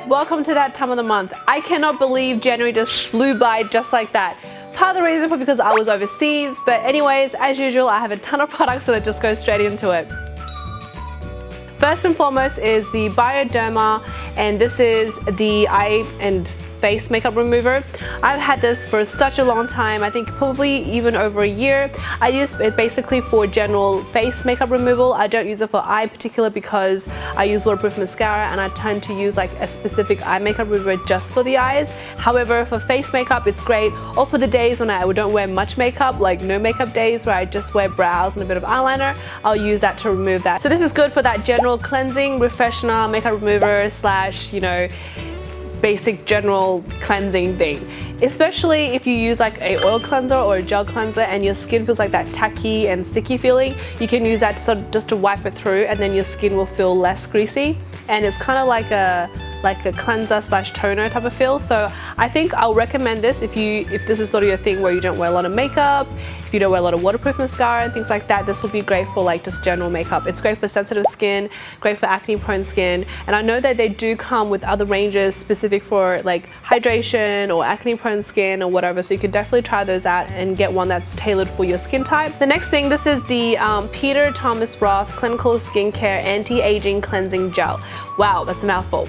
welcome to that time of the month. I cannot believe January just flew by just like that. Part of the reason was because I was overseas, but anyways, as usual, I have a ton of products, so let's just go straight into it. First and foremost is the Bioderma, and this is the eye and face makeup remover. I've had this for such a long time, I think probably even over a year. I use it basically for general face makeup removal. I don't use it for eye particular because I use waterproof mascara and I tend to use like a specific eye makeup remover just for the eyes. However, for face makeup it's great, or for the days when I don't wear much makeup, like no makeup days where I just wear brows and a bit of eyeliner, I'll use that to remove that. So this is good for that general cleansing, refreshener, makeup remover slash, you know, basic general cleansing thing, especially if you use like a oil cleanser or a gel cleanser and your skin feels like that tacky and sticky feeling. You can use that to sort of just to wipe it through, and then your skin will feel less greasy, and it's kind of like a cleanser slash toner type of feel. So I think I'll recommend this if this is sort of your thing where you don't wear a lot of makeup, if you don't wear a lot of waterproof mascara and things like that. This will be great for like just general makeup. It's great for sensitive skin, great for acne prone skin, and I know that they do come with other ranges specific for like hydration or acne prone skin or whatever, so you can definitely try those out and get one that's tailored for your skin type. The next thing, this is the Peter Thomas Roth Clinical Skincare Anti-Aging Cleansing Gel. Wow, that's a mouthful.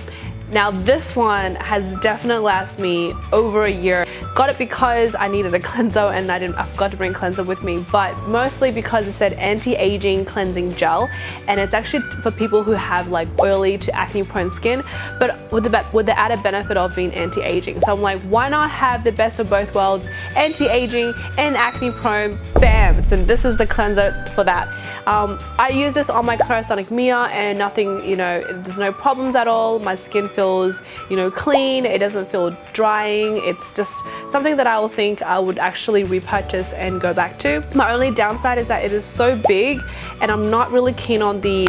Now this one has definitely lasted me over a year. Got it because I needed a cleanser and I forgot to bring cleanser with me, but mostly because it said anti-aging cleansing gel, and it's actually for people who have like oily to acne prone skin, but with the added benefit of being anti-aging. So I'm like, why not have the best of both worlds, anti-aging and acne prone, bam! So this is the cleanser for that. I use this on my Clarisonic Mia and nothing, you know, there's no problems at all. My skin feels, you know, clean. It doesn't feel drying. It's just something that I will think I would actually repurchase and go back to. My only downside is that it is so big, and I'm not really keen on the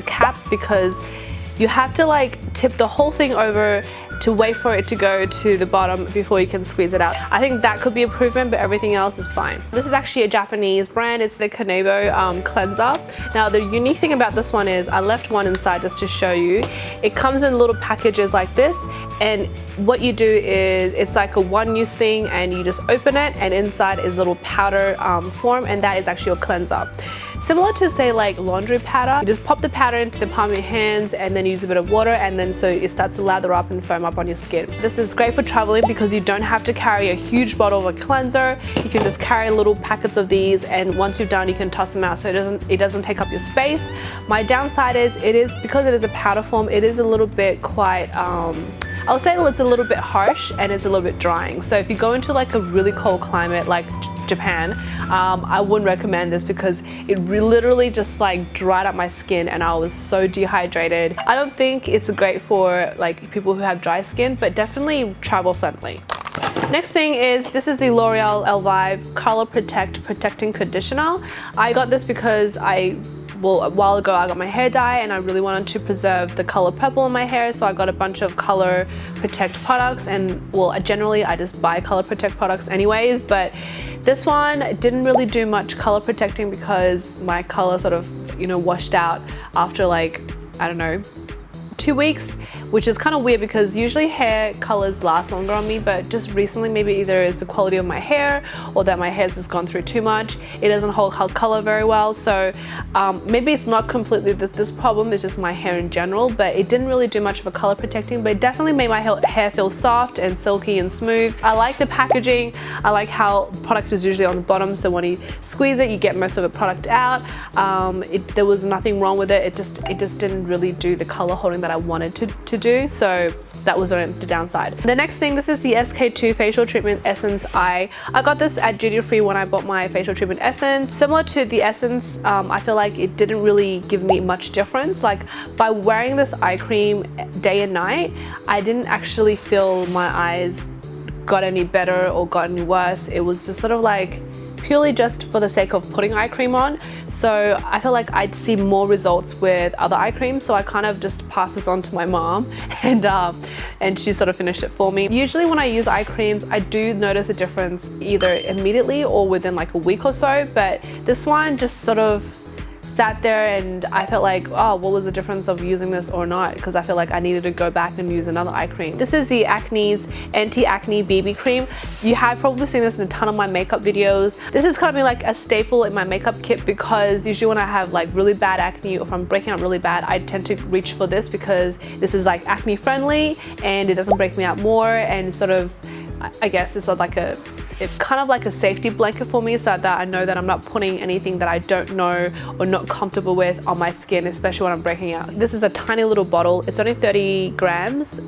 cap, because you have to like tip the whole thing over to wait for it to go to the bottom before you can squeeze it out. I think that could be improvement, but everything else is fine. This is actually a Japanese brand. It's the Kanebo cleanser. Now the unique thing about this one is I left one inside just to show you. It comes in little packages like this, and what you do is it's like a one-use thing, and you just open it and inside is little powder form, and that is actually your cleanser. Similar to say like laundry powder, you just pop the powder into the palm of your hands and then use a bit of water, and then so it starts to lather up and foam up on your skin. This is great for traveling because you don't have to carry a huge bottle of a cleanser. You can just carry little packets of these, and once you're done you can toss them out, so it doesn't take up your space. My downside is because it is a powder form, it is a little bit quite I'll say it's a little bit harsh and it's a little bit drying. So if you go into like a really cold climate like Japan, I wouldn't recommend this because it literally just like dried up my skin and I was so dehydrated. I don't think it's great for like people who have dry skin, but definitely travel friendly. Next thing is, this is the L'Oreal Elvive Color Protect Protecting Conditioner. I got this because a while ago I got my hair dye and I really wanted to preserve the color purple in my hair, so I got a bunch of Color Protect products, and well, generally I just buy Color Protect products anyways, but this one didn't really do much color protecting because my color sort of, you know, washed out after like, I don't know, 2 weeks, which is kind of weird because usually hair colors last longer on me, but just recently maybe either it's the quality of my hair or that my hair's just gone through too much. It doesn't hold color very well, so maybe it's not completely this problem, it's just my hair in general, but it didn't really do much of a color protecting, but it definitely made my hair feel soft and silky and smooth. I like the packaging. I like how the product is usually on the bottom, so when you squeeze it you get most of the product out. There was nothing wrong with it. It just didn't really do the color holding that I wanted to do, so that was the downside. The next thing, this is the SK2 Facial Treatment Essence Eye. I got this at Duty Free when I bought my facial treatment essence. Similar to the essence, I feel like it didn't really give me much difference. Like by wearing this eye cream day and night, I didn't actually feel my eyes got any better or got any worse. It was just sort of like purely just for the sake of putting eye cream on. So I feel like I'd see more results with other eye creams, so I kind of just passed this on to my mom, and she sort of finished it for me. Usually when I use eye creams, I do notice a difference either immediately or within like a week or so, but this one just sort of sat there and I felt like, oh, what was the difference of using this or not? Because I feel like I needed to go back and use another eye cream. This is the Acnes Anti-Acne BB cream. You have probably seen this in a ton of my makeup videos. This is kind of like a staple in my makeup kit because usually when I have like really bad acne or if I'm breaking out really bad, I tend to reach for this because this is like acne friendly and it doesn't break me out more, and sort of, I guess it's like it's kind of like a safety blanket for me so that I know that I'm not putting anything that I don't know or not comfortable with on my skin, especially when I'm breaking out. This is a tiny little bottle. It's only 30 grams,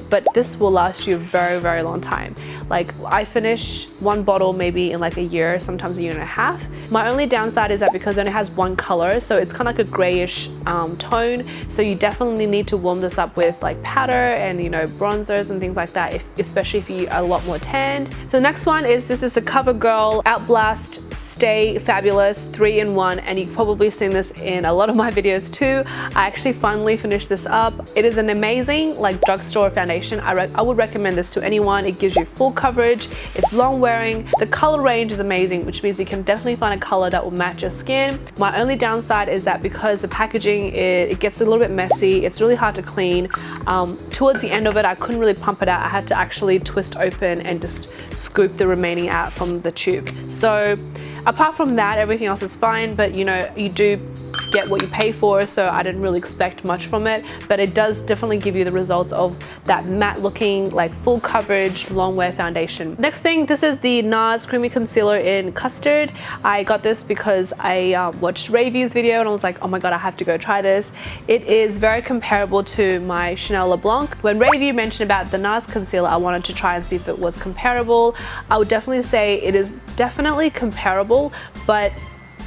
but this will last you a very, very long time. Like I finish one bottle maybe in like a year, sometimes a year and a half. My only downside is that because it only has one color, so it's kind of like a grayish tone. So you definitely need to warm this up with like powder and, you know, bronzers and things like that, especially if you are a lot more tanned. So the next one is, this is the Covergirl Outlast Stay Fabulous 3-in-1, and you've probably seen this in a lot of my videos too. I actually finally finished this up. It is an amazing like drugstore foundation. I would recommend this to anyone. It gives you full coverage, it's long wearing, the color range is amazing, which means you can definitely find a color that will match your skin. My only downside is that because the packaging, it gets a little bit messy, it's really hard to clean. Towards the end of it, I couldn't really pump it out. I had to actually twist open and just scoop the remaining out from the tube. So apart from that, everything else is fine, but you know, you do get what you pay for, so I didn't really expect much from it, but it does definitely give you the results of that matte looking, like full coverage, long wear foundation. Next thing, this is the NARS Creamy Concealer in Custard. I got this because I watched Rayview's video and I was like, oh my god, I have to go try this. It is very comparable to my Chanel LeBlanc. When Rayview mentioned about the NARS concealer, I wanted to try and see if it was comparable. I would definitely say it is definitely comparable, but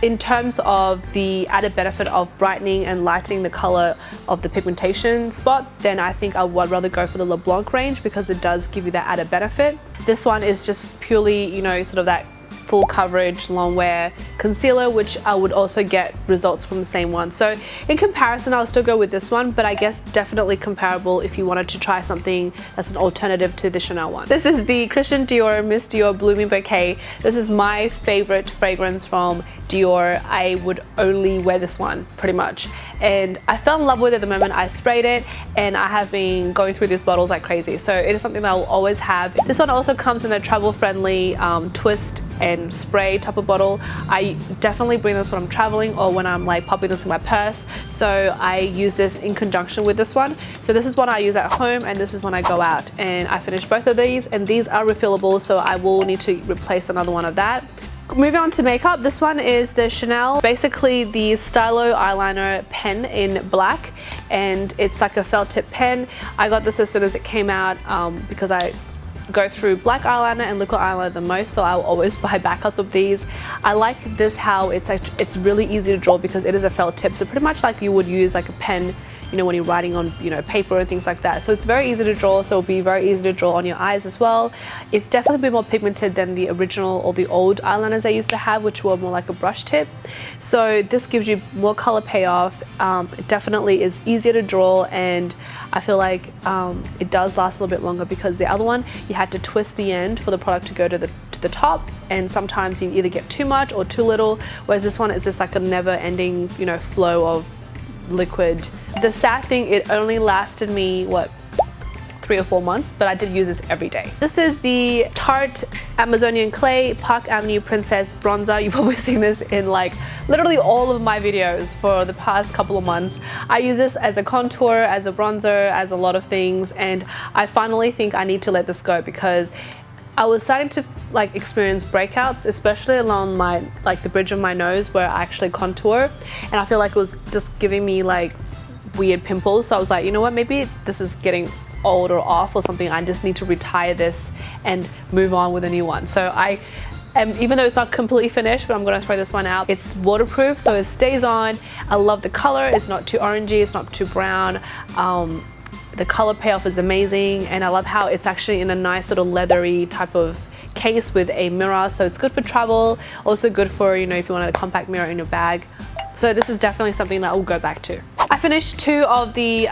in terms of the added benefit of brightening and lightening the color of the pigmentation spot, then I think I would rather go for the LeBlanc range because it does give you that added benefit. This one is just purely, you know, sort of that full coverage, long wear concealer, which I would also get results from the same one. So in comparison, I'll still go with this one, but I guess definitely comparable if you wanted to try something that's an alternative to the Chanel one. This is the Christian Dior Miss Dior Blooming Bouquet. This is my favorite fragrance from Dior. I would only wear this one pretty much, and I fell in love with it the moment I sprayed it, and I have been going through these bottles like crazy, so it is something that I'll always have. This one also comes in a travel friendly twist and spray type of bottle. I definitely bring this when I'm traveling or when I'm like popping this in my purse, so I use this in conjunction with this one. So this is one I use at home and this is when I go out, and I finish both of these, and these are refillable, so I will need to replace another one of that. Moving on to makeup, this one is the Chanel, basically the Stylo eyeliner pen in black, and it's like a felt tip pen. I got this as soon as it came out because I go through black eyeliner and liquid eyeliner the most, so I'll always buy backups of these. I like this how it's really easy to draw because it is a felt tip, so pretty much like you would use like a pen, you know, when you're writing on, you know, paper and things like that. So it's very easy to draw, so it'll be very easy to draw on your eyes as well. It's definitely a bit more pigmented than the original or the old eyeliners I used to have, which were more like a brush tip. So this gives you more color payoff. It definitely is easier to draw, and I feel like it does last a little bit longer because the other one, you had to twist the end for the product to go to the top, and sometimes you either get too much or too little, whereas this one is just like a never-ending, you know, flow of liquid. The sad thing, it only lasted me, what, 3 or 4 months, but I did use this every day. This is the Tarte Amazonian Clay Park Avenue Princess Bronzer. You've probably seen this in like literally all of my videos for the past couple of months. I use this as a contour, as a bronzer, as a lot of things, and I finally think I need to let this go because I was starting to like experience breakouts, especially along my, like the bridge of my nose where I actually contour, and I feel like it was just giving me like weird pimples. So I was like, you know what, maybe this is getting old or off or something. I just need to retire this and move on with a new one. So even though it's not completely finished, but I'm gonna throw this one out. It's waterproof, so it stays on. I love the color. It's not too orangey, it's not too brown. The color payoff is amazing, and I love how it's actually in a nice little leathery type of case with a mirror, so it's good for travel, also good for, you know, if you wanted a compact mirror in your bag. So this is definitely something that I will go back to. I finished 2 of the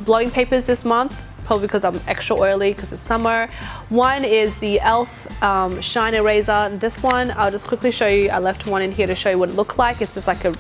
blotting papers this month, probably because I'm extra oily because it's summer. One is the e.l.f. Shine Eraser. This one, I'll just quickly show you. I left one in here to show you what it looked like. It's just like a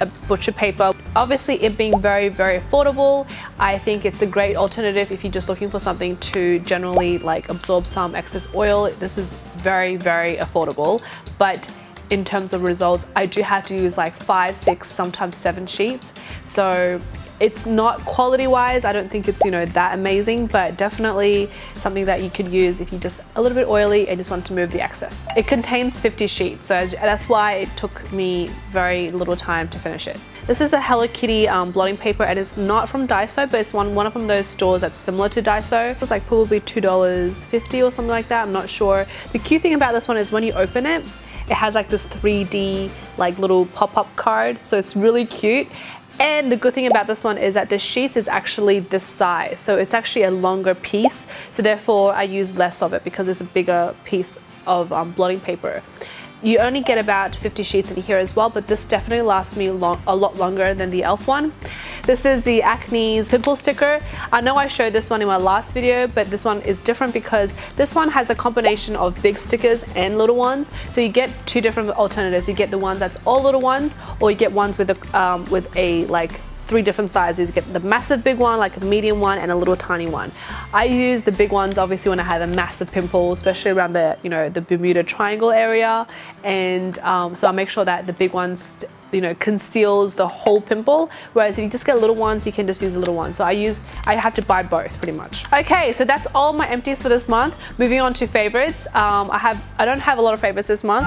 a butcher paper. Obviously, it being very, very affordable, I think it's a great alternative if you're just looking for something to generally like absorb some excess oil. This is very, very affordable, but in terms of results, I do have to use like 5, 6, sometimes 7 sheets. So it's not quality-wise, I don't think it's, you know, that amazing, but definitely something that you could use if you're just a little bit oily and just want to move the excess. It contains 50 sheets, so that's why it took me very little time to finish it. This is a Hello Kitty blotting paper, and it's not from Daiso, but it's one of those stores that's similar to Daiso. It's like probably $2.50 or something like that, I'm not sure. The cute thing about this one is when you open it, it has like this 3D like little pop-up card, so it's really cute. And the good thing about this one is that the sheets is actually this size, so it's actually a longer piece, so therefore I use less of it because it's a bigger piece of blotting paper. You only get about 50 sheets in here as well, but this definitely lasts me a lot longer than the Elf one. This is the Acnes pimple sticker. I know I showed this one in my last video, but this one is different because this one has a combination of big stickers and little ones. So you get 2 different alternatives. You get the ones that's all little ones, or you get ones with a like 3 different sizes. You get the massive big one, like a medium one, and a little tiny one. I use the big ones obviously when I have a massive pimple, especially around the, you know, the Bermuda Triangle area, and so I make sure that the big ones, you know, conceals the whole pimple, whereas if you just get little ones, you can just use a little one. So I have to buy both pretty much. Okay, so that's all my empties for this month. Moving on to favorites. I don't have a lot of favorites this month.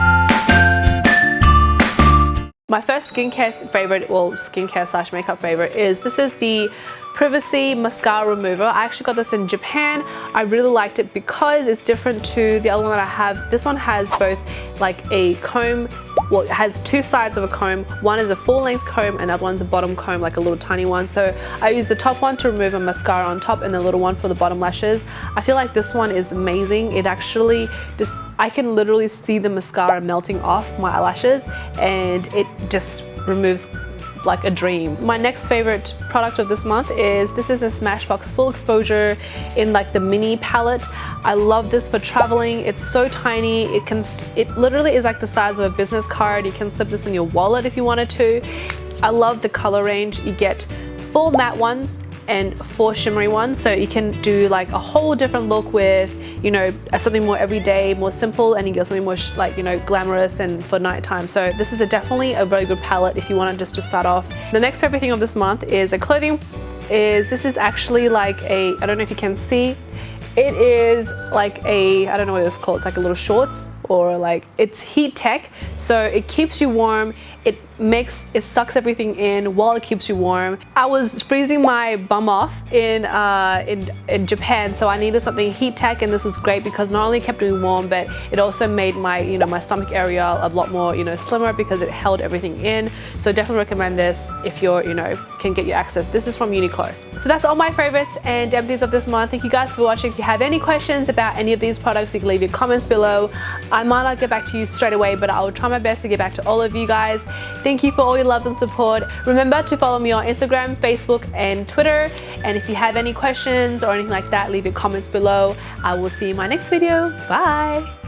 My first skincare favorite, well, skincare / makeup favorite is the Privacy Mascara Remover. I actually got this in Japan. I really liked it because it's different to the other one that I have. This one has both like a comb, well, it has 2 sides of a comb. One is a full-length comb and the other one's a bottom comb, like a little tiny one. So I use the top one to remove a mascara on top and the little one for the bottom lashes. I feel like this one is amazing. It actually just, I can literally see the mascara melting off my eyelashes and it just removes like a dream. My next favorite product of this month is the Smashbox Full Exposure in like the mini palette. I love this for traveling. It's so tiny. It literally is like the size of a business card. You can slip this in your wallet if you wanted to. I love the color range. You get 4 matte ones and 4 shimmery ones, so you can do like a whole different look with, you know, something more everyday, more simple, and you get something more like, you know, glamorous and for nighttime. So this is definitely a very good palette if you want to just start off. The next favorite thing of this month is a clothing. This is actually like a, I don't know if you can see, it is like a, I don't know what it's called, it's like a little shorts, or like, it's heat tech, so it keeps you warm. It sucks everything in while it keeps you warm. I was freezing my bum off in Japan, so I needed something heat tech, and this was great because not only kept me warm, but it also made my, you know, my stomach area a lot more, you know, slimmer because it held everything in. So definitely recommend this if you're, you know, can get your access. This is from Uniqlo. So that's all my favorites and empties of this month. Thank you guys for watching. If you have any questions about any of these products, you can leave your comments below. I might not get back to you straight away, but I will try my best to get back to all of you guys. Thank you for all your love and support. Remember to follow me on Instagram, Facebook, and Twitter. And if you have any questions or anything like that, leave your comments below. I will see you in my next video. Bye.